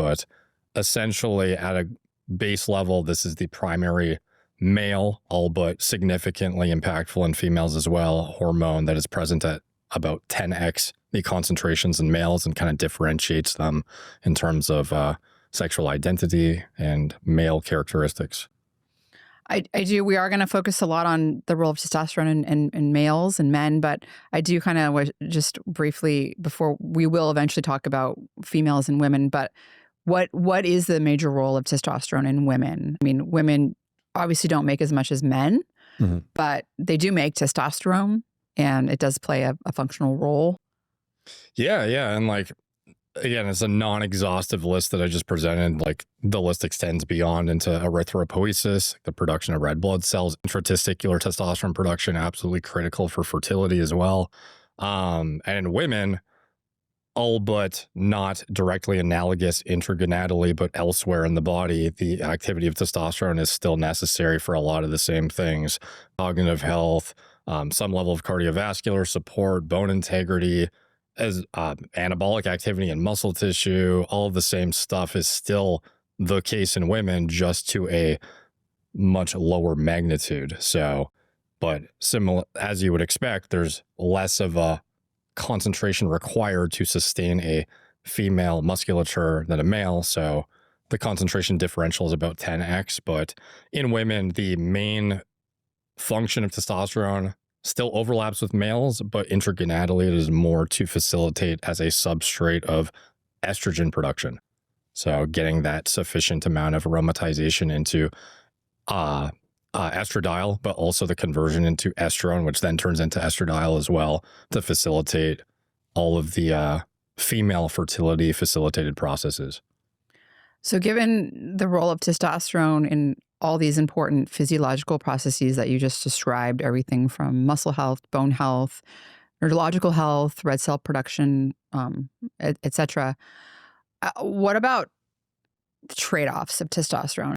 but essentially at a base level, this is the primary male, all but significantly impactful in females as well, hormone that is present at about 10x the concentrations in males and kind of differentiates them in terms of sexual identity and male characteristics. I do. We are going to focus a lot on the role of testosterone in males and men, but I do kind of just briefly before we will eventually talk about females and women. But what is the major role of testosterone in women? I mean, women obviously don't make as much as men, but they do make testosterone, and it does play a functional role. Yeah, and like, again, it's a non-exhaustive list that I just presented. Like, the list extends beyond into erythropoiesis, the production of red blood cells, intratesticular testosterone production, absolutely critical for fertility as well. And in women, all but not directly analogous intragonadally, but elsewhere in the body, the activity of testosterone is still necessary for a lot of the same things: cognitive health, some level of cardiovascular support, bone integrity, as anabolic activity in muscle tissue. All of the same stuff is still the case in women, just to a much lower magnitude. So, but similar, as you would expect, there's less of a concentration required to sustain a female musculature than a male. So the concentration differential is about 10x. But in women, the main function of testosterone still overlaps with males, but intragonadally it is more to facilitate as a substrate of estrogen production. So getting that sufficient amount of aromatization into estradiol, but also the conversion into estrone, which then turns into estradiol as well, to facilitate all of the female fertility facilitated processes. So given the role of testosterone in all these important physiological processes that you just described, everything from muscle health, bone health, neurological health, red cell production, et cetera, what about the trade-offs of testosterone?